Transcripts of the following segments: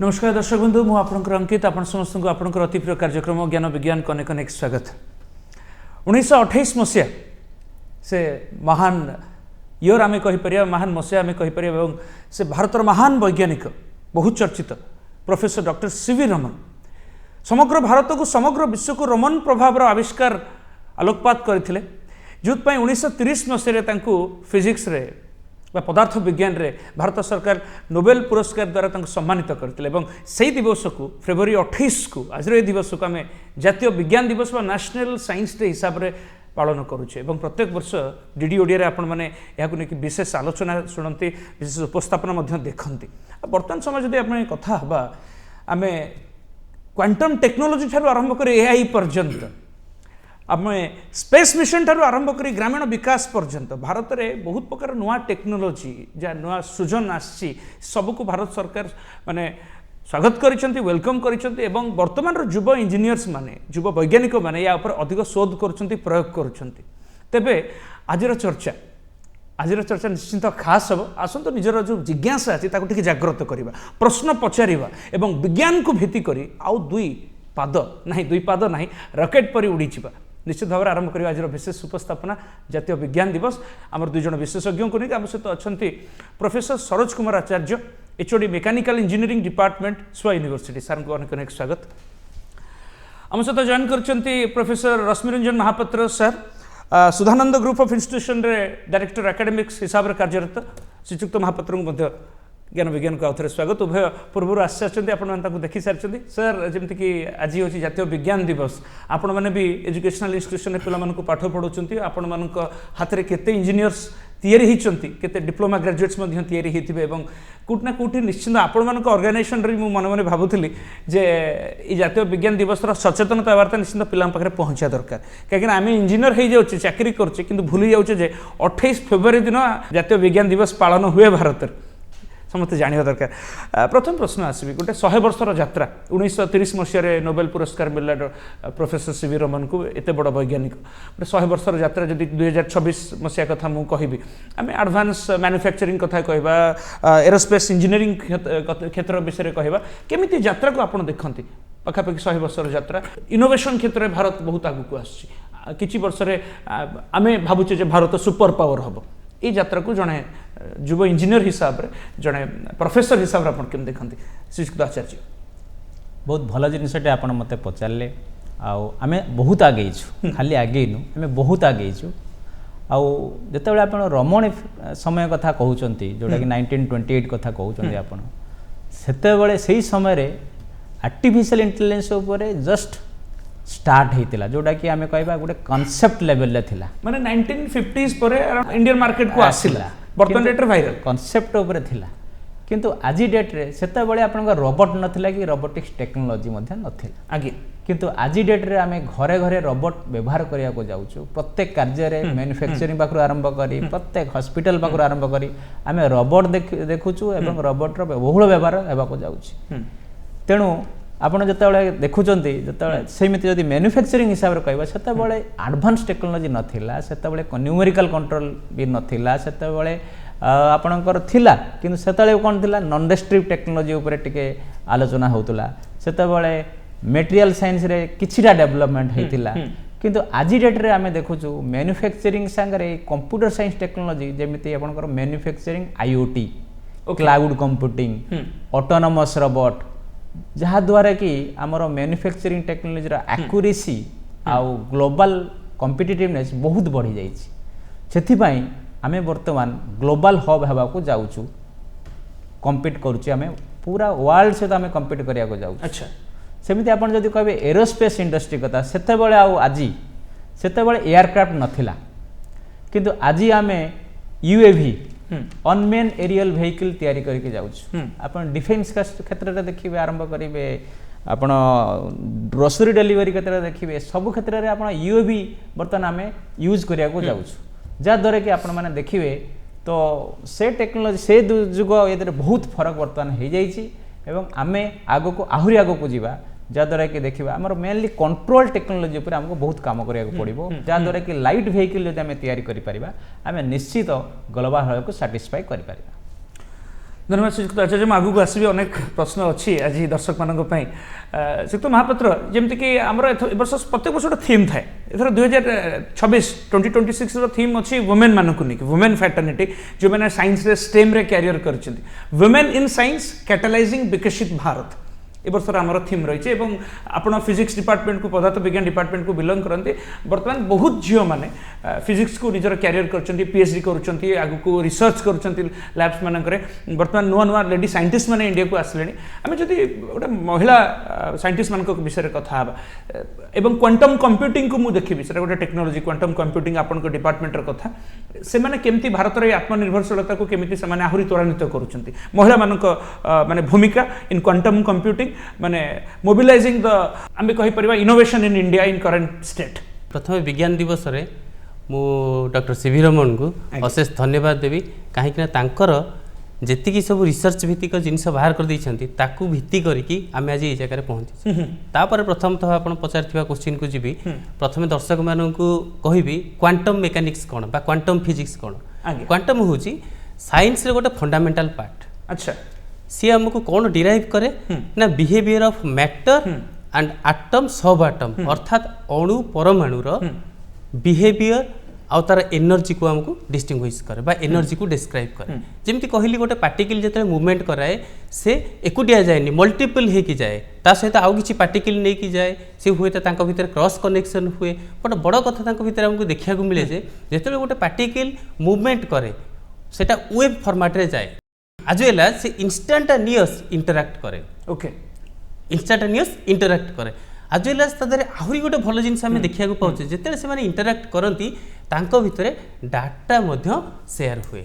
नमस्कार दर्शक बंधु मु आपनकर अंकित आपण समस्त को आपनकर अति प्रिय कार्यक्रम ज्ञान विज्ञान कनेक अनेक स्वागत। 1928 मसीहा से महान इयर आम कहीपर महान मसीहा आम कहीपर और से भारतर महान वैज्ञानिक बहुत चर्चित प्रोफेसर डॉक्टर सीवी रमन समग्र भारत को समग्र विश्व को रमन प्रभाव आविष्कार आलोकपात करते जो 1930 मसीह फिजिक्स रे पदार्थ विज्ञान रे भारत सरकार नोबेल पुरस्कार द्वारा सम्मानित करते से दिवस को फेब्रुआरी 28 को आज ये दिवस को आम जातीय विज्ञान दिवस व नेशनल साइंस डे हिसाब से पालन करुचे और प्रत्येक वर्ष डीडी ओडिया आपण मैंने यहाँ विशेष आलोचना शुणती विशेष उपस्थापना देखती। बर्तमान समय जब आप कथा हाँ आम क्वांटम टेक्नोलोजी ठारू आरंभ कर एआई पर्यंत आम स्पेस मिशन ठारू आरंभ कर ग्रामीण विकास पर्यंत भारत में बहुत प्रकार नुआ टेक्नोलोजी जहाँ नुआ सृजन आसी सबको भारत सरकार माने स्वागत करिसेंती वेलकम करिसेंती एवं वर्तमान युव इंजीनियर्स माने युव वैज्ञानिक माने या ऊपर अधिक शोध करुछंती प्रयोग करुछंती। तेबे आजिर चर्चा निश्चिंत खास हम आसतु निजर जो जिज्ञासा अच्छी ताको टिके जागृत करवा प्रश्न पचारिवा एवं विज्ञान को भित्ति करी आउ दुई पाद नहीं रॉकेट परी उड़ी छिबा निश्चित भाव आरंभ करवा आज विशेष उपस्थापना जातीय विज्ञान दिवस आमर दुई जन विशेषज्ञ को लेकिन आम सहित अच्छा professor Saroj Kumar Acharya HOD mechanical engineering department स्वा यूनिवर्सिटी सार को अनेक अनेक स्वागत। आम सहित जॉइन करछंती professor Rashmiranjan Mahapatra sir Sudhananda group of institution रे डायरेक्टर एकेडमिक्स हिसाब से कार्यरत श्रीजुक्त महापात्र को ज्ञान विज्ञान को आउे स्वागत। उभय पूर्व आसी आपको देखी सारी सर जमीक आज हूँ जातीय विज्ञान दिवस आपण मैंने भी एजुकेशनल इंस्टीट्यूशन पे पाठ पढ़ाऊँ आपण मान हाथ में केते इंजीनियर्स तैयारी होती केते डिप्लोमा ग्रेजुएट्स तैयारी होते कौटना कौटी निश्चिंत आपण मान ऑर्गेनाइजेशन रे मन मन भावुली जे ये जातीय विज्ञान दिवस सचेतनता वार्ता निश्चिंत पिला पाखे पहुँचा दरकार कहीं आम इंजीनियर हो जाऊे चाकरी करछे किंतु भूली जाऊे 28 फेब्रुआरी दिन जातीय विज्ञान दिवस पालन हुए भारत समस्त जानवा दरकार। प्रथम प्रश्न आसबि गोटे 100 वर्षर यात्रा 1930 मसीह नोबेल पुरस्कार मिलला प्रोफेसर सीवी रमन को एत बड़ वैज्ञानिक गोटे 100 वर्षर यात्रा जदि 2026 मसीहा कथा मु कहिबि आम एडवांस मैन्युफैक्चरिंग कथा कहबा एरोस्पेस इंजीनियरिंग क्षेत्र विषय कहबा केमिति यात्रा को आपण देखंती पाखापाखि 100 वर्षर यात्रा इनोवेशन क्षेत्र में भारत बहुत आगु आसी किछि वर्ष आम भावुचे जे भारत सुपर पावर हम ये यात्रा को जड़े युव इंजीनियर हिसाब से जड़े प्रोफेसर हिसाब से आप देखते श्रीजुक्त आचार्य बहुत भल जिनटे आप मत पचारे आम बहुत आगे खाली आगे आम बहुत आगे आते आप रमण समय कथा कहते जोटा कि 1928 कथा कहते आप से समय आर्टिफिशियल इंटेलिजेंस जस्ट स्टार्ट होता जोटा कि आम कह गोटे कॉन्सेप्ट लेवल थिला माने 1950s पर इंडियन मार्केट को आसिला बर्तन डेट रे वायरल कॉन्सेप्ट ऊपर थिला किंतु आज डेट रे सेता बेले आपन रोबोट नथिला कि रोबोटिक्स टेक्नोलॉजी मध्ये नथिला आगे किंतु आज डेट रे आम घरे घरे रोबोट व्यवहार करिया को जाउछु प्रत्येक कार्य रे मैन्युफैक्चरिंग पाखरु आरंभ करी प्रत्येक हॉस्पिटल पाखरु आरंभ करी आम रोबोट देखुछु एवं रोबोट रो बहुल व्यवहार हेबा को जाउछि तेणु आपड़ जो देखुं जो सेमती जब मैन्युफैक्चरिंग हिसाब से कहवा से एडवांस टेक्नोलॉजी नाला से न्यूमेरिकल कंट्रोल भी नाला से आपणकर थिला किंतु से कौन थिला नॉन डिस्ट्रक्टिव टेक्नोलॉजी उपर टिके आलोचना होतुला से मटेरियल साइंस रे किछिटा डेवलपमेंट होइतिला किंतु आज डेट रे आमे देखुछु मैन्युफैक्चरिंग संगे कंप्यूटर साइंस टेक्नोलॉजी जेमिति आपणकर manufacturing IoT cloud computing autonomous robot जहाँ द्वारा कि आमर मैन्युफैक्चरिंग टेक्नोलॉजी एक्यूरेसी आउ ग्लोबल कॉम्पिटिटिवनेस बहुत बढ़ी जाइए आम बर्तमान ग्लोबल हब होगा जाऊँ कम्पीट करुचे आम पूरा वर्ल्ड सहित आम कम्पीट करने जाऊँ। अच्छा सेमती आप जब कहे एरोस्पेस इंडस्ट्री कथा से आज से एयरक्राफ्ट नथिला किंतु आज आम यूएवी अनमेन एरियल वेहिकल तैयारी करके जाउछु आपण डिफेंस क्षेत्र रे देखिबे आरंभ करिवे आपण ग्रोसरी डिलीवरी क्षेत्र रे देखिबे सब क्षेत्र रे आपण यूएवी बर्तन आमे यूज करिया को जाउछु जा द्वारा कि आपण माने देखिबे तो से टेक्नोलॉजी से जुग ये बहुत फरक बर्तमान हो जाइए एवं आमे आगो को आहुरी आगो को जीवा जहाँद्वारा कि देखा आम मेनली कंट्रोल टेक्नोलॉजी उपर आमको बहुत काम करा पड़ो जहाँद्वारा कि लाइट वेहिकल जब आम तैयारी करें आम निश्चित ग्लोबल हब को साटिस्फाई कर। धन्यवाद श्रीजुक्त आचार्य। मैं आगू आसबि अनेक प्रश्न अच्छी आज दर्शक मानक श्रीयुक्त महापात्र जमीक आमर वर्ष प्रत्येक वर्ष गोटे थीम थाए एथर 2026 थीम अच्छी वुमेन मानक नहीं वुमेन फैटर्निटी जो मैंने साइंस रे स्टेम रे कैरियर कर वुमेन इन साइंस कैटालाइजिंग विकसित भारत ए वर्षर आमर थीम रही है। आपड़ फिजिक्स डिपार्टमेंट को पदार्थ विज्ञान डिपार्टमेंट को बिलंग करते बर्तमान बहुत झील मैंने फिजिक्स को निजर कैरियर कर पीएचडी कर आगु को रिसर्च कर लैब्स मानक बर्तमान नुआ नुआ लेडी साइंटिस्ट मैंने इंडिया को आसले आम जब गोटे महिला साइंटिस्ट मान विषय कथा एवं क्वांटम कंप्यूटिंग को मुझे देखी से गोटे टेक्नोलोजी क्वांटम कंप्यूटिंग आपण डिपार्टमेंटर कथा से माने केमती भारत आत्मनिर्भरशीलता को केमती से माने आहुरी त्वरान्वित करुछंती महिला मानक माने भूमिका इन क्वांटम कंप्यूटिंग माने मोबिलाइजिंग द आमे कहि परिबा innovation in India in current state. प्रथम विज्ञान दिवस रे मु डॉक्टर सीवी रमन को अशेष धन्यवाद देवी कहीं तांकर जेतिकी सब रिसर्च भित्तिक जिनस बाहर कर दैछंती ताकू भित्ति करिकी आमे आज ए जगह पहुंची तापर प्रथमतः आपण पचारथिबा क्वेश्चन को जीवी प्रथमे दर्शक मानन को कहिबी क्वांटम मेकानिक्स कोन बा क्वांटम फिजिक्स कोन। क्वांटम होची साइंस रे गोटे फंडामेंटल पार्ट। अच्छा सी हमको कौन डिराइव करे ना behaviour of matter and atom सब एटम अर्थात अणु परमाणु रो बिहेवियर आउ तार एनर्जी को हमको डिस्टिंग्विश करे बा एनर्जी को डिस्क्राइब करे। जेमति कहली गोटे पार्टिकल जते मूवमेंट कराए से एकुटिया जाएनी मल्टीपल हे की जाए ता सहित आउ किछि पार्टिकल नै की जाए से हुए त तांको भीतर क्रॉस कनेक्शन हुए बट बड़ कथा तांको भीतर हमको देखिया को मिले जे जते गोटे पार्टिकल मूवमेंट करे सेटा वेव फॉर्मेट रे जाए आज वेल एज से इंस्टांटेनियस इंटरैक्ट करे। ओके इंस्टांटेनियस इंटरैक्ट करे आज वेल एज तदरे आहुरी गोटे भल जिनस आमे देखिया को पाउचे जेते से माने इंटरैक्ट करंती तांको भितरे डाटा मध्य शेयर हुए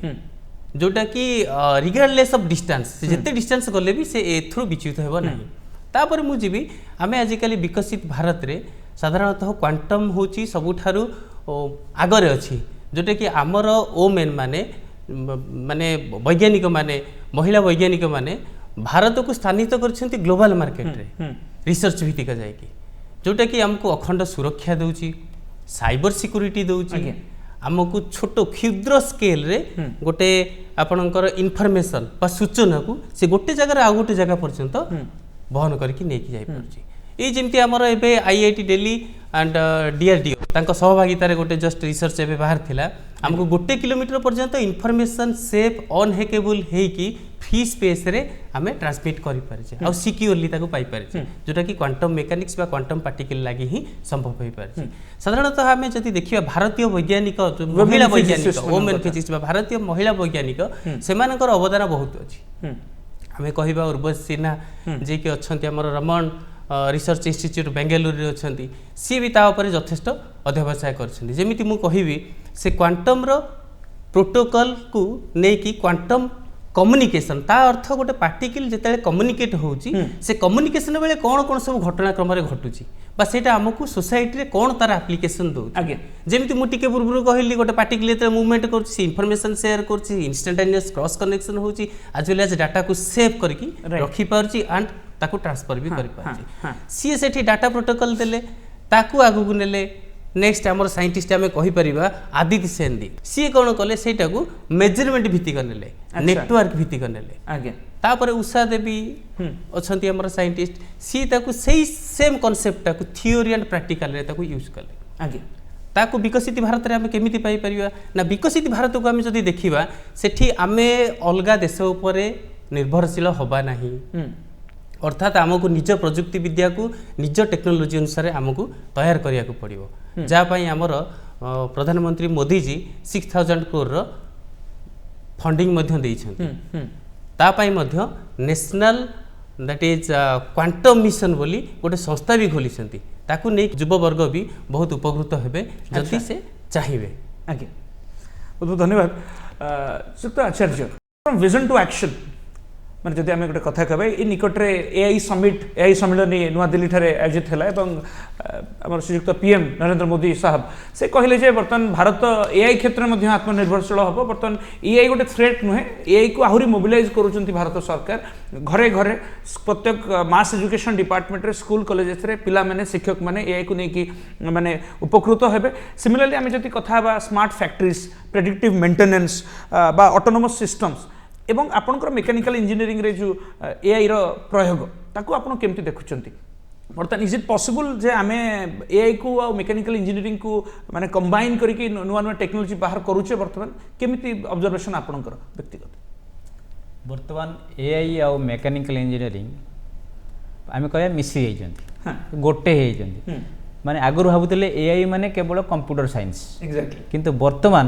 जोटा कि रिगार्डलेस ऑफ डिस्टेंस से जेते डिस्टेंस गले भी से एथ्रु विच्युत हेबो नाही। तापर मु जीवी आमे आजिकली विकसित भारत रे साधारणतः क्वांटम होची सबुठारु आगरे अछि जोटा कि आमर ओमेन माने वैज्ञानिक माने महिला वैज्ञानिक माने भारत को स्थानित करछंती ग्लोबल मार्केट रे रिसर्च भित्तिक जायकी जोटा कि हमको अखंड सुरक्षा दउची साइबर सिक्योरिटी दउची हमको छोट क्षुद्र स्केल रे गोटे आपणकर इनफॉरमेशन बा सूचना को से गोटे जगह आ गोटे जगह पर्यंत बहन करके नेकी जाई परची। ये जमती आमर एबे आईआईटी दिल्ली एंड डीआरडीओ तांको सहभागिता रे गोटे जस्ट रिसर्च एबे बाहर थिला हमको गोटे किलोमीटर पर्यंत इनफॉरमेशन सेफ अनहैकेबल हे की फ्री स्पेस रे हमें ट्रांसमिट करि परछे आ सिक्योरली ताको पाई परछे जोटा कि क्वांटम मेकानिक्स बा क्वांटम पार्टिकल लागि ही संभव होई परछे। साधारणतः हमें जति देखिबा भारतीय वैज्ञानिक महिला वैज्ञानिक वुमेन फिजिक्स बा भारतीय महिला वैज्ञानिक सेमानकर अवदान बहुत अछि। हमें कहिबा उर्वशी सिन्हा जे कि अछंती हमर रमन रिसर्च इंस्टीट्यूट बेंगलुरु अच्छी सी भी तापर यथेष्ट अध्यवसाय करछंती। जेमिति मु कहिबी से क्वांटम रो प्रोटोकॉल को नेकी क्वांटम कम्युनिकेशन ता अर्थ गोटे पार्टिकल जेते कम्युनिकेट होउची से कम्युनिकेशन बेले कौन कौन सब घटनाक्रम रे घटुची बा सेटा हमकु सोसाइटी रे कौन तार एप्लीकेशन दउ आगे जेमिति मु टिके बुरबुर कहली गोटे पार्टिकल जेते मूवमेंट करछि इन्फॉर्मेशन शेयर करछि इंस्टेंटेनियस क्रॉस कनेक्शन होउची आज वेल एज डाटा को सेव करके रखि पारछि एंड ताकू ट्रांसफर भी करि पारछि। सी सेठी डाटा प्रोटोकॉल देले ताकू आगु नेले नेक्स्ट आमर साइंटिस्ट आमे कहि परिबा आदित्य सेन दी सी कोन कले सेटा को मेजरमेंट भित्तिक नेले नेटवर्क भित्तिक नेले आगे तापर उषा देवी अछंती आमर साइंटिस्ट सी ताकू सेही सेम कांसेप्ट ताकू थ्योरी एंड प्रैक्टिकल रे ताकू यूज कले आगे ताकू विकसित भारत रे आमे केमिति पाई परिबा ना विकसित भारत को आमे जदी देखिबा सेठी आमे अलगा देश उपरे निर्भरशील होबा नाही अर्थात आमको निज प्रजुक्ति विद्या को निज टेक्नोलोजी अनुसार आमको तैयार करिया को पड़िबो जा पई हमर प्रधानमंत्री मोदी जी 6000 करोड़ रो फंडिंग मध्य देइछन्ती ता पई मध्य national that is quantum mission बोली गोटे संस्था भी खोलिछन्ती ताकू नै युवा वर्ग भी बहुत उपकृत हेबे जति से चाहिबे आगे। बहुत धन्यवाद श्रीयुक्त आचार्य। विजन टू एक्शन माने जदि आमे गोटे कथा कहबे इ निकटरे एआई सम्मेलन नुआ दिल्ली ठारे आयोजित हैला एवं हमर श्रीयुक्त पीएम नरेंद्र मोदी साहब से कहले जे वर्तमान भारत एआई क्षेत्र में आत्मनिर्भरशील हबो वर्तमान एआई गोटे थ्रेट नुहे एआई को आहुरी मोबिलाइज करूचंती भारत सरकार घरे घरे प्रत्येक मास एजुकेशन डिपार्टमेंट रे स्कूल कॉलेजेस रे पिला माने शिक्षक माने एआई को नै कि माने उपकृत हेबे। सिमिलरली आमे जति कथा बा स्मार्ट फैक्ट्रीज प्रेडिक्टिव मेंटेनेंस बा ऑटोनोमस सिस्टम्स एवं आपणकर मेकानिकल इंजीनियरिंग रे जो एआई रो प्रयोग ताकू आपण केमती देखुचंती बर्तमान इज इट पॉसिबल जे आमे एआई को आ मेकानिकल इंजीनियरिंग को माने कंबाइन करके नुआ नुआ टेक्नोलॉजी बाहर करूचे बर्तमान केमिति ऑब्जर्वेशन आपणकर व्यक्तिगत बर्तमान एआई आ मेकानिकल इंजीनियरिंग आमे कहया मिसी जाइछंती गोटे हे जाइछंती माने आगुर भाबुतले एआई माने केवल कंप्यूटर साइंस एग्जैक्टली किंतु वर्तमान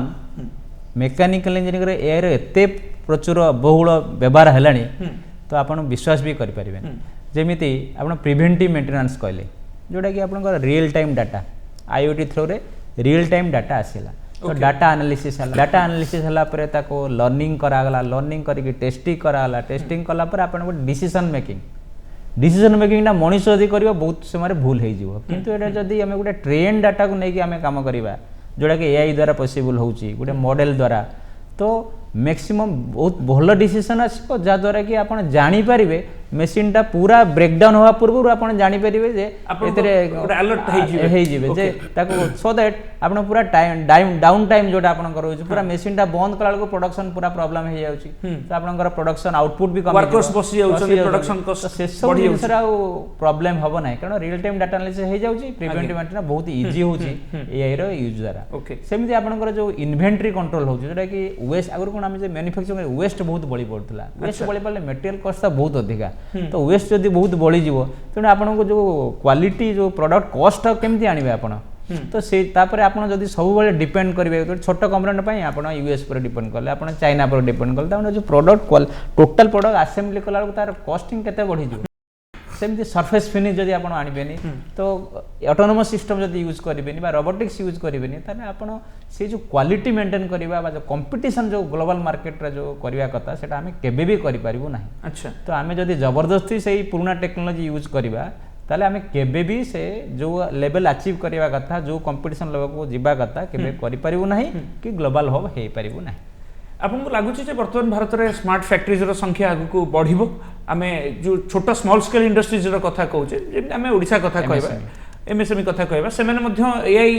मेकानिकल इंजीनियरिंग रे एआई रे एते प्रचुर बहुल व्यवहार हेलानी तो आपण विश्वास भी करि परिबे जेमिति आपण प्रिवेंटिव मेंटेनेंस कहले जोटा कि आपण real time data IoT through रे रियल टाइम डाटा आसीला तो डाटा एनालिसिस हला परे ताको लर्निंग करागला लर्निंग करके टेस्टिंग करागला टेस्टिंग कला पर आपण को डिसीजन मेकिंग ना मनीष जदि करियो बहुत समय भूल हो जिवो किंतु एटा जदि हमें गोटे ट्रेन डाटा को लेके हमें काम करिबा जोटा कि एआई द्वारा पॉसिबल होउची गोटे मॉडल द्वारा तो मैक्सिमम बहुत भल डिसीजन आसो जहाँ द्वारा कि आप जानी पारिबे मेसीन टा पूरा ब्रेकडाउन होवा पूर्व आप जानी पारिबे जे अलर्ट हे जिवे जे ताको सो दैट आपण पूरा टाइम डाउन टाइम जोटा आपण करो पूरा मेसीन टा बंद कला को प्रोडक्शन पूरा प्रॉब्लम हे जाउची तो आपनकर प्रोडक्शन आउटपुट भी कम वर्कर्स बसी जाउछन प्रोडक्शन कॉस्ट बढ़ी जाउछ आ प्रॉब्लम हबो नै कारण रियल टाइम डाटा एनालिसिस हे जाउची प्रिवेंटिव मेंटेनेंस बहुत इजी होउची एआई रो यूज द्वारा सेमिति आपनकर जो इन्वेंटरी कंट्रोल होउची जोटा कि वेस्ट आगर कोन हम जे मैन्युफैक्चरिंग वेस्ट बहुत बढ़ी पड़थला वेस्ट बढ़ी पड़ले मटेरियल कॉस्ट बहुत अधिका तो वेस्ट जदि बहुत बढ़ी जीवो तेणु आपन को जो क्वालिटी जो प्रोडक्ट कॉस्ट केमती आनिबे आपन तो से तापर आपन जदि सब बेले डिपेंड करिवे तो छोट कंपोनेंट पई आपन यूएस पर डिपेंड करले आपन चाइना पर डिपेंड करले तापर जो प्रोडक्ट टोटल प्रोडक्ट असेंबली कला तार कॉस्टिंग केते बढ़ी जीवो सेमती सरफेस फिनिश जदि आपन आनिबेनी तो ऑटोनोमस सिस्टम जदि यूज करिबेनी बा रोबोटिक्स यूज करिबेनी ताने आपन से जो क्वालिटी मेंटेन करबा बा जो कंपटीशन जो ग्लोबल मार्केट रे जो करबा कथा सेटा हमें केबे भी करि परिबो नाही अच्छा तो हमें जदि जबरदस्ती से पुराना टेक्नोलॉजी यूज करबा ताले हमें केबे भी से जो लेवल अचीव करबा कथा जो कंपटीशन लेवल को जिबा कथा केबे करि परिबो नाही कि ग्लोबल हब हे परिबो नाही आपन को लागुची जे वर्तमान भारत रे स्मार्ट फैक्ट्रीज रो संख्या आगु को बढ़िबो आमे जो छोटा स्मॉल स्केल इंडस्ट्रीज रो कथा कहूचे जे आमे ओडिसा कथा कहबा एमएसएमई कथा कहबा से माने मध्य एआई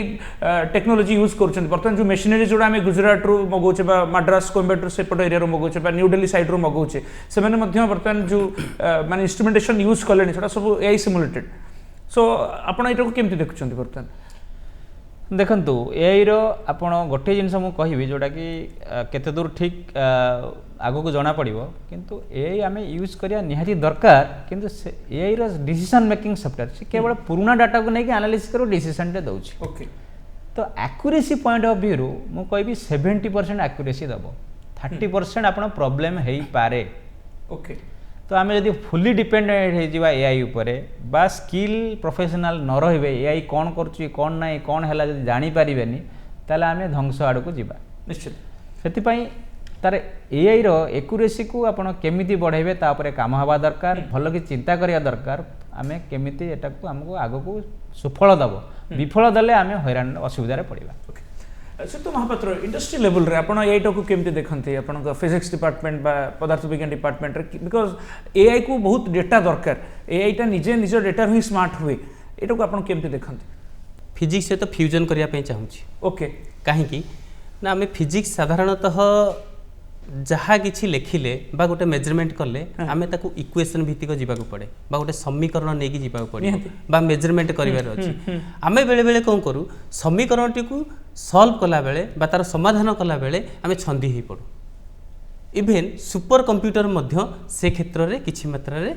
टेक्नोलॉजी यूज करछन वर्तमान जो मशीनरी जोडा आमे गुजरात रो मगोचे बा मद्रास कोयम्बटूर सेपट एरिया रो मगोचे बा न्यू दिल्ली साइड रो मगोचे से माने मध्य वर्तमान जो माने इंस्ट्रूमेंटेशन यूज करलेनी सेटा सब एआई सिमुलेटेड सो आपण एटा को केमति देखुछन वर्तमान देखंतु एआई रो आपण गोटे जिनस मु कहिबी जोटा कि केते दूर ठीक आगो को जाना पड़िबो किंतु एआई आमे यूज करिया निहाती दरकार किंतु एआई रो डिसीजन मेकिंग सॉफ्टवेयर से केवल पुराना डाटा को लेके एनालिसिस करो डिसीजन टे दउची ओके तो एक्यूरेसी पॉइंट ऑफ व्यू रो मु कहबी 70% एक्यूरेसी दबो 30% आपण प्रॉब्लम हेई पारे ओके तो आम जब फुली डिपेंडेंट हो एआई उपरे बा स्किल प्रोफेशनल न रही एआई कौन कर कौन ना कौन है जब जापर ताले आम ध्वंस आड़ को जीवा निश्चित से तार एआई रो एक्यूरेसी को आपण केमिति बढ़ाइबे तापरे काम हवा दरकार भल कि चिंता करिया दरकार आमे केमिति एटा को हमको आगो को सुफल दबो विफल दले आमे हैरान असुविधा पड़िबा सर तो महापात्र इंडस्ट्री लेवल रे आपण एआई को केमते देखंती आपण फिजिक्स डिपार्टमेंट बा पदार्थ विज्ञान डिपार्टमेंट रे बिकॉज एआई को बहुत डेटा दरकार एआई टा निजे निज डेटा ही स्मार्ट हुए एटा को आपण केमते देखंती फिजिक्स से तो फ्यूजन करिया पे चाहूची ओके काहेकि ना आमे फिजिक्स साधारणतः जहाँ किसी लेखिले बा गोटे मेजरमेंट कले आमे ताकू इक्वेशन भित्तिक जीवाक पड़े बा गोटे समीकरण नहीं जीवाक पड़े बा मेजरमेंट करिवार अछि आमे बेले बेले कोन करू समीकरणटी को सॉल्व कला बेले बा तार समाधान कला बेले आमे छंदी ही पड़ू इवेन सुपर कंप्यूटर मध्य से क्षेत्र रे किछि मात्रा रे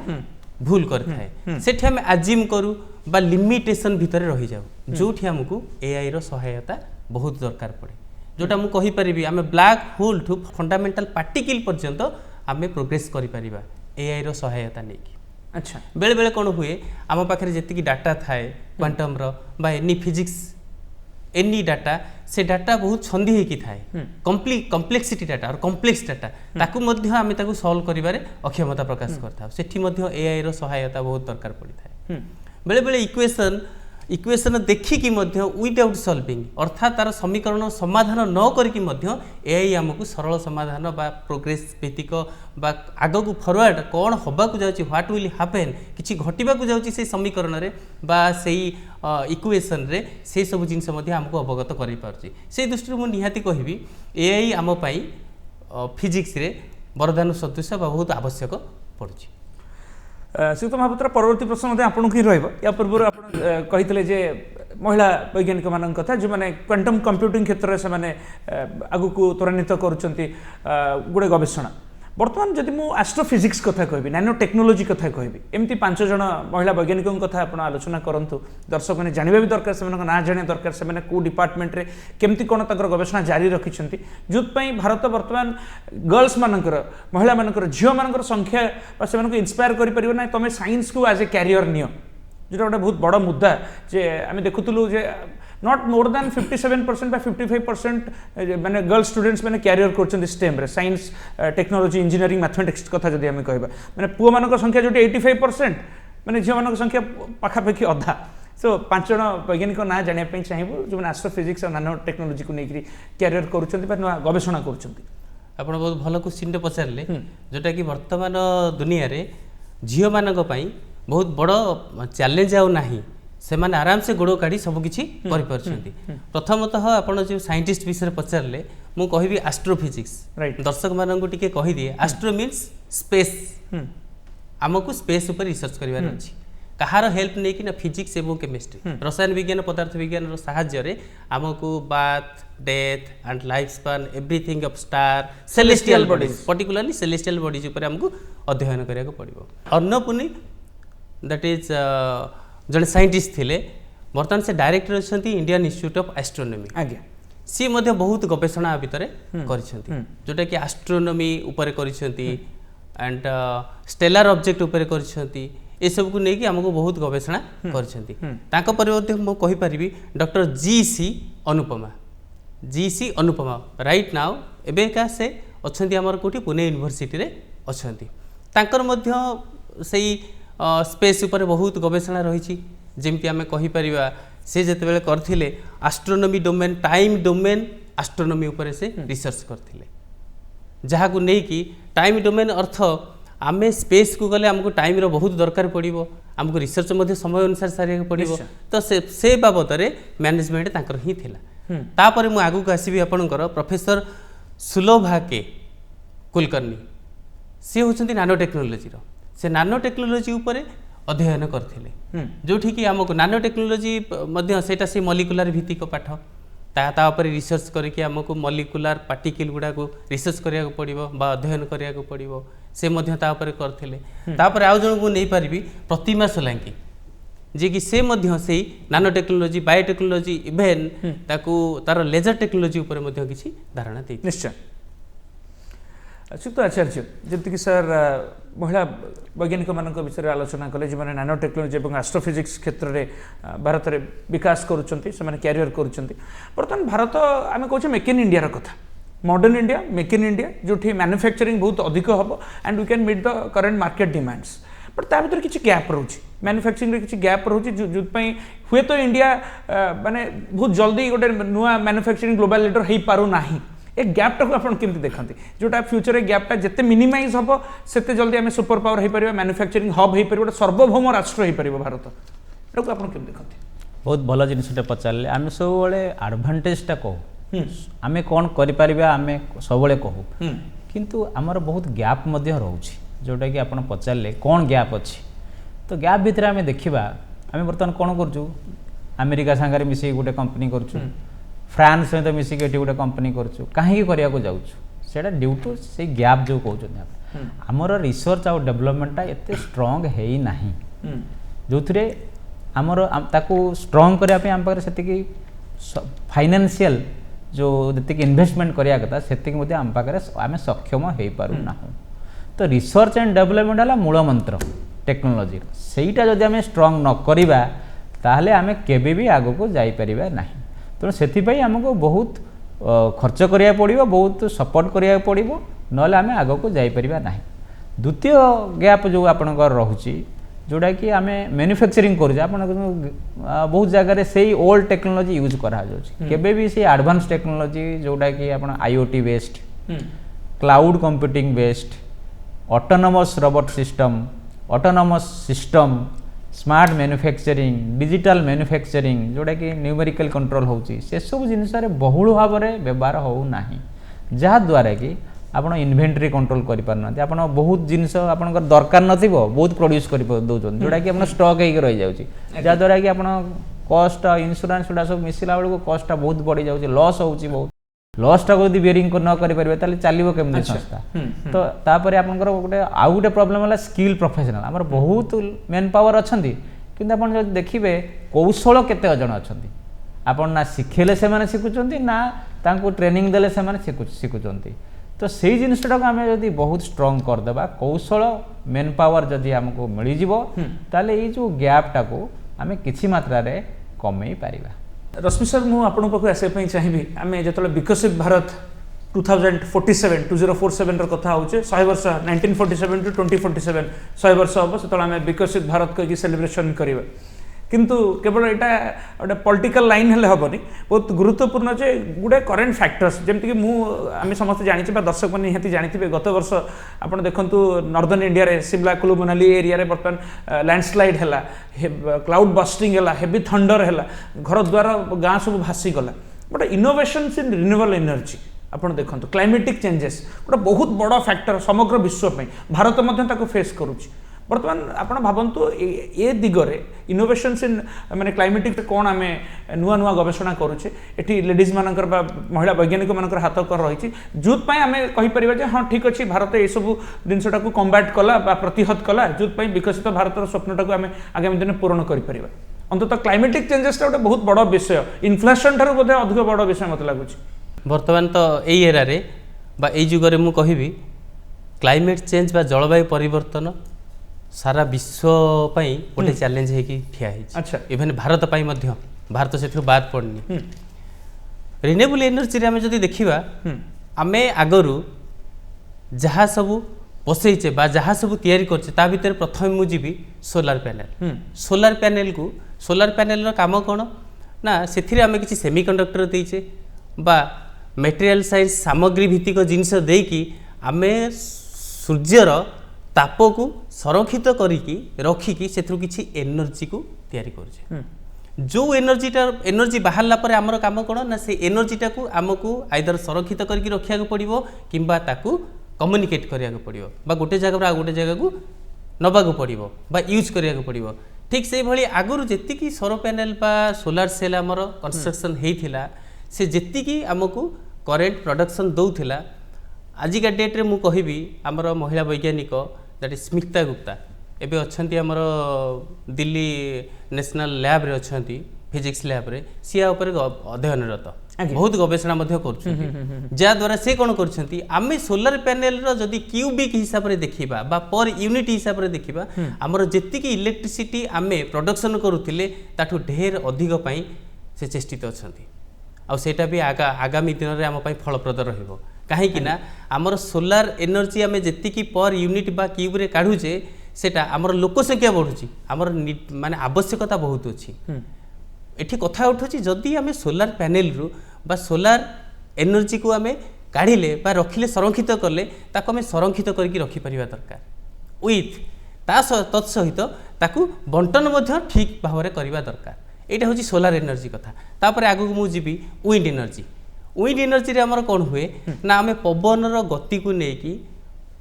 भूल करथाय सेठी आमे अज्यूम करू बा लिमिटेशन भितर रही जाऊ जोठी हमकू एआई रो सहायता बहुत दरकार पड़े जोटा मु कहि परिबी आमे ब्लैक होल ठू फंडामेंटल पार्टिकल पर्यंत आमे प्रोग्रेस करि परिबा एआई रो सहायता नेकी अच्छा बेले बेले कोन हुए आम पाखरे जेतिकी डाटा थाए क्वांटम रो बा एनी फिजिक्स एनी डाटा से डाटा बहुत छंदी हेकी थाए कम्प्लेक्सिटी डाटा और कम्प्लेक्स डाटा ताकू मध्य आमे ताकू सॉल्व करिबारे अक्षमता प्रकाश करथाउ सेठी मध्य एआई रो सहायता बहुत दरकार पड़ी थाए बेले बेले इक्वेशन देखिकी मध्य विदाउट सॉल्विंग अर्थात तार समीकरण समाधान न करिकी मध्य एआई हमकू सरल समाधान बा प्रोग्रेस भित्तिक बा आगो को फॉरवर्ड कौन हवा को जाउची व्हाट विल हैपन किछि घटिबा को जाउची से समीकरण रे बा सेही इक्वेशन रे से सब जिनस मध्य हमको अवगत करि पारची से दृष्टि मु निहाती कहबी एआई आम पई फिजिक्स रे वरदान सदृश बा बहुत आवश्यक पड़ुछि। श्रीयुक्त महापात्र परवर्ती प्रश्न मध्य आपन ही रहइबो या पूर्व आप कहितले जे महिला वैज्ञानिक मान कथा जो माने क्वांटम कंप्यूटिंग क्षेत्र से माने आगु को त्वरान्वित करूचंती गुडे गवेषणा बर्तमान जदि मु एस्ट्रोफिजिक्स कथा कहबी नैनो टेक्नोलोजी कथा कहबी एमती 5 जन महिला वैज्ञानिकों कथा आपण आलोचना करंतु दर्शक ने जानिबा भी दरकार से ना जाने दरकार से को डिपार्टमेंट रे केमती कोन तकर गवेषणा जारी रखिछंती जुत पई भारत वर्तमान गर्ल्स मानकर महिला मानकर झियो मानकर संख्या से मानको इंस्पायर करि परिबो ना तमे साइंस को एज ए कैरियर नियो जेटा गोटे बहुत बड़ मुद्दा जे आमे देखुतलु जे नॉट मोर देन 57% 55% माने गर्ल स्टूडेंट्स माने कैरियर करछन स्टेम रे साइंस टेक्नोलॉजी इंजीनियरिंग मैथमेटिक्स कथा जदि आमे कहबा माने पुओ मानक संख्या जोटी 85% माने झियो मानक संख्या पाखापाखि अधा सो 5 जन वैज्ञानिक ना जानिया पई चाहिबो जो माने एस्ट्रोफिजिक्स और नानो टेक्नोलॉजी को नेकरी कैरियर करछन बा गवेषणा करछन। आपण बहुत भलो क्वेश्चन पचारले जोटा कि वर्तमान दुनिया रे झियो मानक पई बहुत बड़ चैलेंज आउ नाही से माने आराम से गोड़ काढ़ी सब किछि करि परछंती। प्रथमतः आपण जो साइंटिस्ट विषय पचारले मु कहबी एस्ट्रोफिजिक्स दर्शक मानन को टिके कहि दिए एस्ट्रो मींस स्पेस हमको स्पेस ऊपर रिसर्च करिवार अछि कहार हेल्प नै कि ना फिजिक्स एवं केमिस्ट्री रसायन विज्ञान पदार्थ विज्ञान रो सहाय्य रे हमको bath death and life span everything of star celestial bodies particularly celestial bodies ऊपर हमको अध्ययन करिया को पड़िबो। अन्नपूर्णी दैट इज जड़े साइंटिस्ट थिले बर्तमान से डायरेक्टर अच्छी इंडियन इंस्टीट्यूट ऑफ एस्ट्रोनॉमी आज्ञा सी मध्य बहुत गवेषणा भितर करिसेंती जोटा कि एस्ट्रोनॉमी ऊपर करिसेंती एंड स्टेलर ऑब्जेक्ट ऊपर करिसेंती ए सब को नेकी हमको बहुत गवेषणा करिसेंती। ताको परिवर्ते मो कहि परिबी doctor GC Anupama right now एबे का से अच्छी हमर कोठी पुणे यूनिवर्सिटी रे अच्छी तांकर मध्य सेई स्पेस ऊपर बहुत गवेषणा रही जमती आम कहीपर से जिते करथिले astronomy domain time domain astronomy ऊपर से रिसर्च करथिले जहाँ को नहीं कि टाइम डोमेन अर्थ आम स्पेस को गले आमको टाइम रो बहुत दरकार पड़ो आमको रिसर्च मध्य समय अनुसार सारे पड़ो तो से बाबद मैनेजमेंट तांकर ही थिला। तापर मु आगु को आसीबी आपनकर प्रोफेसर सुलभा के कुलकर्णी सी होचंती नानो टेक्नोलॉजी रो से नानो टेक्नोलॉजी ऊपर अध्ययन करथिले जोठी कि हमको नानो टेक्नोलॉजी मध्य सेटा से मॉलिक्यूलर भित्तिक पाठ ता ऊपर रिसर्च करके हमको मॉलिक्यूलर पार्टिकल गुडा को रिसर्च करिया को पड़िबो बा अध्ययन करिया को पड़िबो से मध्य ता ऊपर करथिले। तापर आउ जण को नै परिबी प्रतिमा सोलंकी जे कि से मध्य से नानो टेक्नोलॉजी बायोटेक्नोलॉजी इवेन ताकू तार लेजर टेक्नोलॉजी ऊपर मध्य किछि धारणा दे निश्चय। अच्छा आचार्य जमती कि सर महिला वैज्ञानिक मान विषय आलोचना कले जो मैंने नानो टेक्नोलॉजी और एस्ट्रोफिजिक्स क्षेत्र में भारत में विकास करुँच कैरियर करुँच बर्तमान भारत आम कहे मेक इन इंडिया कथा modern India make in India जो मैन्युफैक्चरिंग बहुत अधिक हम and we can meet the current market demands but ता भीतर किसी गैप रोचे मैन्युफैक्चरिंग किसी गैप रोचे जो हुए तो इंडिया माने बहुत जल्दी गोटे नुआ मैन्युफैक्चरिंग ग्लोबल लीडर हो पारू नाही ए गैपटा को आपण केमती देखंती जोटा फ्यूचर रे गैपटा जत्ते मिनिमाइज हबो सेते जल्दी आमे सुपर पावर हे परिबा मैन्युफैक्चरिंग हब हे परिबा सार्वभौम राष्ट्र हे परिबा भारत एटा को आपण केम देखंती बहुत भल जिनसटा पचारले आमे सब बळे एडवांटेजटा कहू आमे कोन करि परिबा आमे सब बळे कहू किंतु हमर बहुत गैप मध्य रहउची जोटा कि आपण पचारले कोन गैप अछि तो गैप भितर आमे देखिबा आमे वर्तमान कोन करजु अमेरिका संगारे मिसी गोटे कंपनी करजु फ्रांस सहित मिसिक एटी गोटे कंपनी करछु कहीं करिया को जाउछु सेटा ड्यू टू से गैप जो कहउछन हमर रिसर्च और डेवलपमेंटटा एते स्ट्रांग हेई नाही जोथरे हमर ताको स्ट्रांग करिया पे हम पारे सेति कि फाइनेंशियल जो जति कि इन्वेस्टमेंट करिया कथा सेति कि मध्ये हम पारे आमे सक्षम हेई पारु ना तो रिसर्च एंड डेवलपमेंट हला मूल मंत्र टेक्नोलॉजी सेईटा जदि आमे स्ट्रांग न करिबा ताहले आमे केबे भी आगो को जाई परिबा नाही तेणु से आमको बहुत खर्च करिया पड़िबो बहुत सपोर्ट करिया पड़िबो नले आमे आगो को जाई परिबा नाही। द्वितीय गैप जो आपनकर रहुची जोड़ा कि आमे मैन्युफैक्चरिंग करू आपन बहुत जगह रे सेही ओल्ड टेक्नोलॉजी यूज करा जाउची केबे भी से एडवांस टेक्नोलॉजी जोड़ा कि आपन IoT based cloud computing based autonomous robot system smart manufacturing digital manufacturing जोड़ा कि न्यूमेरिकल कंट्रोल होची से सब जिनस रे बहुल भाव में व्यवहार हो नाही जहा द्वारा कि ଆପଣ ଇନଭେଣ୍ଟରି କଣ୍ଟ୍ରୋଲ କରିପାରୁନା ଆପଣ ବହୁତ ଜିନିଷ ଆପଣଙ୍କର ଦରକାର ନଥିବ ବହୁତ ପ୍ରଡ୍ୟୁସ୍ କରି ଦେଉଛନ୍ତି ଯେଉଁଟାକି ଆପଣ ଷ୍ଟକ୍ ହେଇକି ରହିଯାଉଛି ଯାହାଦ୍ୱାରା କି ଆପଣ କଷ୍ଟ ଇନ୍ସୁରାନ୍ସ ଗୁଡ଼ା ସବୁ ମିଶିଲା ବେଳକୁ କଷ୍ଟଟା ବହୁତ ବଢ଼ିଯାଉଛି ଲସ୍ ହେଉଛି ବହୁତ ଲସ୍ଟାକୁ ଯଦି ବିୟରିଂ ନ କରିପାରିବେ ତାହେଲେ ଚାଲିବ କେମିତି ସଂସ୍ଥା ତ ତାପରେ ଆପଣଙ୍କର ଆଉ ଗୋଟେ ପ୍ରୋବ୍ଲେମ୍ ହେଲା ସ୍କିଲ୍ ପ୍ରଫେସନାଲ ଆମର ବହୁତ ମେନ୍ ପାୱାର ଅଛନ୍ତି କିନ୍ତୁ ଆପଣ ଯଦି ଦେଖିବେ କୌଶଳ କେତେ ଜଣ ଅଛନ୍ତି ଆପଣ ନା ଶିଖେଇଲେ ସେମାନେ ଶିଖୁଛନ୍ତି ନା ତାଙ୍କୁ ଟ୍ରେନିଂ ଦେଲେ ସେମାନେ ଶିଖୁଛନ୍ତି ତ ସେଇ ଜିନିଷଟାକୁ ଆମେ ଯଦି ବହୁତ ଷ୍ଟ୍ରଙ୍ଗ କରିଦେବା କୌଶଳ ମେନ୍ ପାୱାର ଯଦି ଆମକୁ ମିଳିଯିବ ତାହେଲେ ଏଇ ଯେଉଁ ଗ୍ୟାପ୍ଟାକୁ ଆମେ କିଛି ମାତ୍ରାରେ କମେଇ ପାରିବା ରଶ୍ମି ସାର୍ ମୁଁ ଆପଣଙ୍କ ପାଖକୁ ଆସିବା ପାଇଁ ଚାହିଁବି ଆମେ ଯେତେବେଳେ ବିକଶିତ ଭାରତ 2047 କଥା ହଉଛେ 100 ବର୍ଷ 1947 to 2047 100 ବର୍ଷ ହବ ସେତେବେଳେ ଆମେ ବିକଶିତ ଭାରତ କହିକି ସେଲିବ୍ରେସନ୍ କରିବା କିନ୍ତୁ କେବଳ ଏଇଟା ଗୋଟେ ପଲିଟିକାଲ ଲାଇନ୍ ହେଲେ ହେବନି ବହୁତ ଗୁରୁତ୍ୱପୂର୍ଣ୍ଣ ଯେ ଗୁଡ଼େ କରେଣ୍ଟ ଫ୍ୟାକ୍ଟର୍ସ ଯେମିତିକି ଆମେ ସମସ୍ତେ ଜାଣିଛେ ବା ଦର୍ଶକମାନେ ନିହାତି ଜାଣିଥିବେ ଗତ ବର୍ଷ ଆପଣ ଦେଖନ୍ତୁ ନର୍ଦର୍ନ ଇଣ୍ଡିଆରେ ସିମଲା କୁଲୁ ମନାଲି ଏରିଆରେ ବର୍ତ୍ତମାନ ଲ୍ୟାଣ୍ଡସ୍ଲାଇଡ୍ ହେଲା କ୍ଲାଉଡ୍ ବଷ୍ଟିଂ ହେଲା ହେଭି ଥଣ୍ଡର ହେଲା ଘର ଦ୍ୱାର ଗାଁ ସବୁ ଭାସିଗଲା ଗୋଟେ ଇନୋଭେସନ୍ସ ଇନ୍ ରିନ୍ୟୁଏବଲ୍ ଏନର୍ଜି ଆପଣ ଦେଖନ୍ତୁ କ୍ଲାଇମେଟିକ୍ ଚେଞ୍ଜେସ୍ ଗୋଟେ ବହୁତ ବଡ଼ ଫ୍ୟାକ୍ଟର ସମଗ୍ର ବିଶ୍ୱ ପାଇଁ ଭାରତ ମଧ୍ୟ ତାକୁ ଫେସ୍ କରୁଛି ବର୍ତ୍ତମାନ ଆପଣ ଭାବନ୍ତୁ ଏ ଦିଗରେ ଇନୋଭେସନ୍ସ ଇନ୍ ମାନେ କ୍ଲାଇମେଟିକ୍ କ'ଣ ଆମେ ନୂଆ ନୂଆ ଗବେଷଣା କରୁଛେ ଏଠି ଲେଡିଜ୍ ମାନଙ୍କର ବା ମହିଳା ବୈଜ୍ଞାନିକମାନଙ୍କର ହାତ ରହିଛି ଯେଉଁଥିପାଇଁ ଆମେ କହିପାରିବା ଯେ ହଁ ଠିକ୍ ଅଛି ଭାରତ ଏସବୁ ଜିନିଷଟାକୁ କମ୍ବାଟ୍ କଲା ବା ପ୍ରତିହତ କଲା ଯେଉଁଥିପାଇଁ ବିକଶିତ ଭାରତର ସ୍ୱପ୍ନଟାକୁ ଆମେ ଆଗାମୀ ଦିନରେ ପୂରଣ କରିପାରିବା ଅନ୍ତତଃ କ୍ଲାଇମେଟିକ୍ ଚେଞ୍ଜେସ୍ଟା ଗୋଟେ ବହୁତ ବଡ଼ ବିଷୟ ଇନଫ୍ଲେସନ୍ ଠାରୁ ବୋଧେ ଅଧିକ ବଡ଼ ବିଷୟ ମୋତେ ଲାଗୁଛି ବର୍ତ୍ତମାନ ତ ଏଇ ଏରାରେ ବା ଏଇ ଯୁଗରେ ମୁଁ କହିବି କ୍ଲାଇମେଟ୍ ଚେଞ୍ଜ ବା ଜଳବାୟୁ ପରିବର୍ତ୍ତନ सारा विश्व पाई गोटे चैलेंज है कि ठिया अच्छा इवेन भारत पाई मध्य भारत से बाद पड़नी रिन्यूएबल एनर्जी रे आमे जदि देखिबा आमे आगरु जहाँ सब पसैचे बा जहाँ सब तैयारी करछे ता भीतर प्रथम मु जीबी सोलार पैनल को सोलार पैनल रो काम कोन ना सेथिरे आमे किछि सेमीकंडक्टर देइछे बा मटेरियल साइंस सामग्री भित्तिक जिनिस देकी आमे सूर्यर ताप को संरक्षित करिकी रखिकी सेथरु किछि एनर्जी को तैयारी करछे जो एनर्जी बाहरला पर आमर काम कोन ना से एनर्जीटा को आमको आइदर संरक्षित करके रखिया को पड़िबो किंबा ताकू कम्युनिकेट करिया को पड़िबो बा गोटे जगह आ गोटे जगह को नबा को पड़िबो बा यूज करिया को पड़िबो ठीक से भली आगरु जेतिकी सौर पैनल बा सोलार सेल आमर कंस्ट्रक्शन हेइथिला से जेतिकी आमको करेंट प्रोडक्शन दउथिला आजिका डेट रे मु कहिबी आमर महिला वैज्ञानिक दैट इज स्मिता गुप्ता एबे अछंती आमर दिल्ली नेशनल लैब रे अछंती फिजिक्स लैब रे सिया ऊपर अध्ययनरत बहुत गवेषणा मध्य करछंती जा द्वारा से कोन करछंती आमे सोलर पैनल रो जदी क्यूबिक हिसाब रे देखिबा बा पर यूनिट हिसाब रे देखिबा हमर जेतिकी इलेक्ट्रिसिटी आमे प्रोडक्शन करूथिले ताठू ढेर अधिक पई से चेष्टित अछंती आ सेटा भी आगामी दिन रे आम पई फलप्रद रहिबो कहीं आमर सोलार एनर्जी आम जी पर यूनिट बा क्यूब रे काढ़ुचे सेटा आमर लोक संख्या बढ़ुची आमर माने आवश्यकता बहुत अच्छी एठी कथा उठुची जदि आम सोलार पैनल रु बा सोलार एनर्जी को आम काढ़िले बा रखिले संरक्षित कले ताको आम संरक्षित करके रखि परिबा दरकार विथ तत्सहित ताकू बंटन मध्य ठीक भाव में करबा दरकार एटा होची सोलार एनर्जी कथा तापर आगु मु जीबी विंड एनर्जी रे हमर कोन हुए ना आमे पवन रो गति को नेकी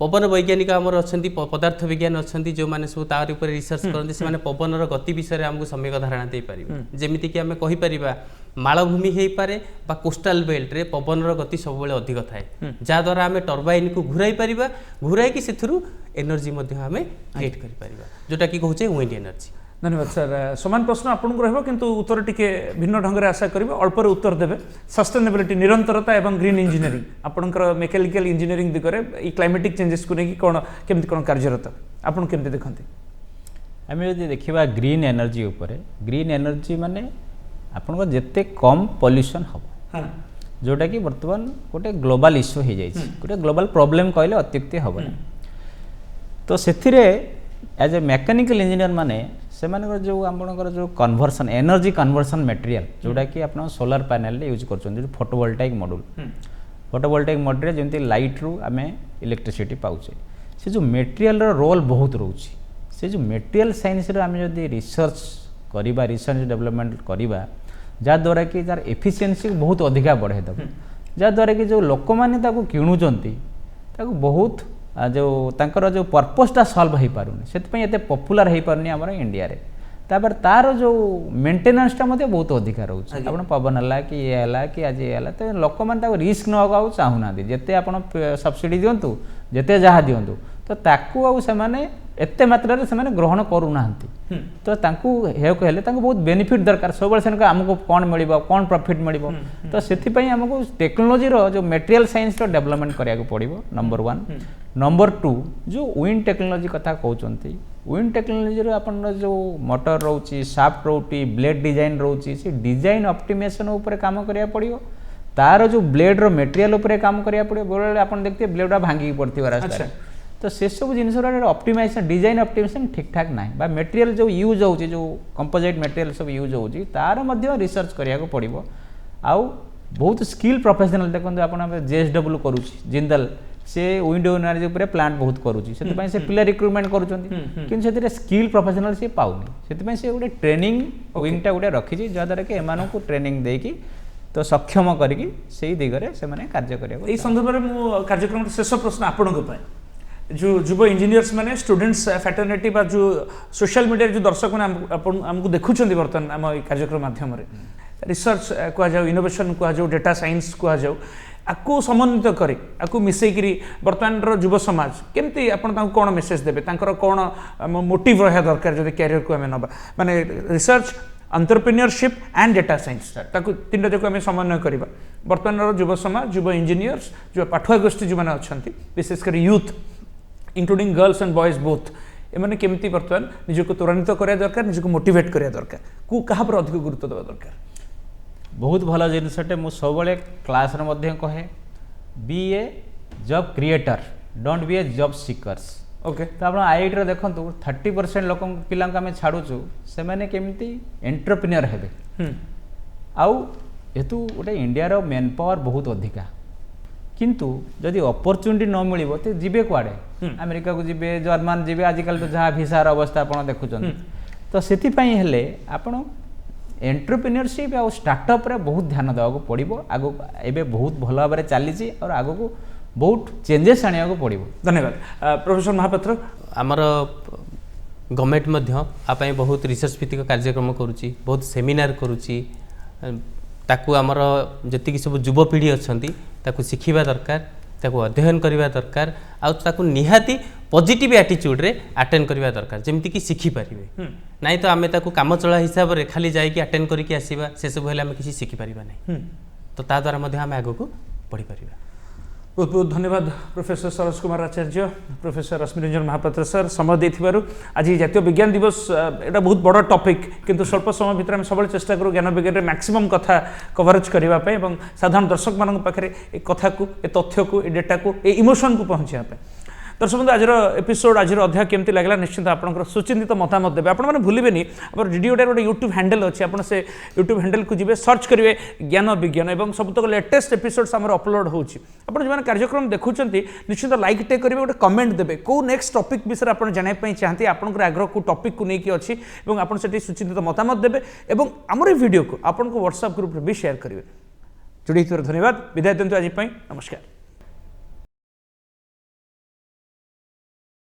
पवन वैज्ञानिक हमर अछंती पदार्थ विज्ञान अछंती जो माने सब तार ऊपर रिसर्च करंती से माने पवन रो गति विषय रे हमको सम्यक धारणा दे परिबे जेमिति कि आमे कहि परिबा मालभूमि हेई पारे बा कोस्टल बेल्ट रे पवन रो गति सब बेले अधिक थाए जा द्वारा आमे टरबाइन को घुराई परिबा घुराई कि सेथुरु एनर्जी मध्ये आमे क्रिएट करि परिबा जोटा कि कहउचे विंड एनर्जी धन्यवाद सर समान प्रश्न आपको रहिबो किंतु उत्तर टिके भिन्न ढंग रे आशा करिबो अल्पर उत्तर देबे सस्टेनेबिलिटी निरंतरता एवं ग्रीन इंजीनियरिंग आपनकर मेकानिकल इंजीनियरिंग दिगरे ई क्लाइमेटिक चेंजेस को नेकी कोन केमति कोन कार्यरत आपन केमति देखंती आमे यदि देखिबा ग्रीन एनर्जी ऊपर ग्रीन एनर्जी माने आपनको जेते कम पॉल्यूशन हो हां जोटा कि वर्तमान गोटे ग्लोबल इश्यू हो जाई गोटे ग्लोबल प्रॉब्लम कहले अत्युक्ति होबो तो सेथिरे एज ए मेकानिकल इंजीनियर माने से जो आपंकर जो कन्वर्सन एनर्जी कन्वर्सन मटेरियल जोटा कि आप सोलार पैनल यूज कर फोटोवोल्टाइक मॉड्यूल जमी लाइट रु आम इलेक्ट्रिसिटी पाउचे से जो मटेरियल रोल बहुत रोचे से जो मटेरियल साइंस आम जब रिसर्च करवा रिसर्च डेवलपमेंट करवा जहाँद्वारा कि तार एफिशिएंसी बहुत अधिका बढ़ाई देव जहाँद्वारा कि जो लोक मैंने किणुंट ताको बहुत जो तांकर जो पर्पसटा सॉल्व हो पारुनी से एते पॉपुलर हो पारुनी हमर इंडिया रे तापर तार जो मेंटेनेंसटा मते बहुत अधिक रोचे आपण पवन हला कि ये हला कि आज ये हला तो लोक मान ताको रिस्क न होगा चाहू ना जेते आपण सब्सिडी दियंतु जेते जहा दियंतु तो ताकू आ से माने एते मात्रा रे से माने ग्रहण करू नाहंती तो तांकू हे को हेले तांकू बहुत बेनिफिट दरकार सब बेले सेनका हमको कोन मिलिबो कोन प्रॉफिट मिलिबो तो सेति पई हमको टेक्नोलॉजी रो जो मटेरियल साइंस रो डेवलपमेंट करिया को पड़िबो नंबर 1 नंबर 2 जो विंड टेक्नोलॉजी कथा कहउचंती विंड टेक्नोलॉजी रो अपन जो मोटर रोची शाफ्ट रोटी ब्लेड डिजाइन रोची से डिजाइन ऑप्टिमाइजेशन ऊपर काम करिया पड़िबो तार जो ब्लेड रो मटेरियल ऊपर काम करिया पड़िबो बोले अपन देखते ब्लेड भांगी पड़ती रास्ता तो से सब जिन ऑप्टिमाइजेशन डिजाइन ऑप्टिमाइजेशन ठीक ठाक ना बा मटेरियल जो यूज हो जो कंपोजिट मटेरियल सब यूज हो तार मध्य रिसर्च करिया को पड़िबो आउ बहुत स्किल प्रोफेशनल देखो आप जेएसडब्ल्यू करूची जिंदल से विंडो एनर्जी ऊपर प्लांट बहुत करूची से से पिला रिक्रुटमेंट करूचंती किंतु से स्किल प्रोफेशनल से पाउनी से गोटे ट्रेनिंग विंगटा गोटे रखी जद्वारा कि एमान को ट्रेनिंग देकी तो सक्षम करके से दिगरे से माने कार्य करिया ए संदर्भ में मो कार्यक्रम शेष प्रश्न आपण को पाए जो युव इंजीनियर्स माने स्टूडेंट्स फैटर्निटी बा जो सोशल मीडिया जो दर्शक माने हमको देखुछंती बर्तन हम ई कार्यक्रम माध्यम रे रिसर्च को जाऊ इनोवेशन को जाऊ डेटा साइंस को जाऊ आकु समन्वित करे आकु मिसई करी वर्तमान रो युव समाज केमती आपण तांको कोन मेसेज देबे तांकर कोन मोटिव रहा दरकार जदि कैरियर को हमें नबा माने research entrepreneurship and data science ताकू तीन जक आम समन्वय करवा वर्तमान युव समाज युव इंजीनियर्स जो पाठुआ गोष्ठी जो मैंने अच्छा विशेषकर youth including girls and boys both एमाने केमती वर्तमान निजको त्वरान्वित करा दरकार निजको मोटिवेट करा दरकार को कहा पर अधिक गुरुत्व देवा दरकार बहुत भल जिनसटे मु सब क्लास रे मध्य कहे be a job creator don't be a job seekers okay तो आप आईआईटी रे देखंतु 30% लोक पिला आम छाड़ुचु से माने केमती एंटरप्रेन्योर हेबे आउ हेतु गोटे इंडिया रो मेन पावर बहुत अधिका किंतु जदि अपॉर्चुनिटी न मिलिबो तो जिबे कुआडे अमेरिका को जिबे जर्मन जिबे आजिकल तो जहाँ भिसार अवस्था आपण देखुचन तो सेति पई हेले आपण एंटरप्रेन्योरशिप आ स्टार्टअप रे बहुत ध्यान देवा को पड़िबो आगो एबे बहुत भल भाव रे चलीची और आगो को बहुत चेंजेस आनिया को पड़िबो धन्यवाद प्रोफेसर महापात्र आमर गवर्नमेंट मध्य आपाई बहुत रिसर्च भित्तिक कार्यक्रम करुची बहुत सेमिनार करुची ताकू आमर जति सब युवपीढ़ी अच्छा ताकू शिखिबा दरकार ताकू अध्ययन करबा दरकार आ ताकू निहाती पॉजिटिव एटीट्यूड रे अटेंड करबा दरकार जेमति कि शिखि पारिबे नाही तो आमे ताकू काम चला हिसाब रे खाली जाई कि अटेंड करिके आसीबा से सब हेले आमे किछि शिखि पारिबा नाही तो ता द्वारा मध्य आमे आगो को पढ़ी पारिबा बहुत बहुत धन्यवाद प्रोफेसर सरोज कुमार आचार्य प्रोफेसर रश्मि रंजन महापात्र सर समय देथिबारु आज जातीय विज्ञान दिवस एटा बहुत बड़ टॉपिक किंतु स्वल्प समय भितर हम सब चेष्टा करूँ ज्ञान विज्ञान रे मैक्सिमम कथा कवरेज करबा पे एवं साधारण दर्शक मानक पाखरे ए कथा को ए तथ्य को ए डेटा को ए इमोशन को पहुंचा पे दर्शक बंधु आज एपिसोड आज अध्याय केमती लगला निश्चित आपंकर सुचिंतित मतामत देवे आपने भूलें आप रेडियोटार गोटे यूट्यूब हैंडल अच्छे आप से यूट्यूब हैंडल को जी सर्च करेंगे ज्ञान विज्ञान और सबतक लेटेस्ट एपिसोड्स आम अपलोड होची आप जो कार्यक्रम देखुं निश्चित लाइक टे करेंगे गोटे कमेंट देवे कौ नेक्स्ट टॉपिक विषय आप जानापी चाहते आपंकर आग्रह को टॉपिक को लेकिन अच्छी और आप सुचिंतित मतामत देवे और आमर वीडियो को आपको व्हाट्सएप ग्रुप भी शेयर करेंगे जोड़ी धन्यवाद विदाय दिंतु आज नमस्कार।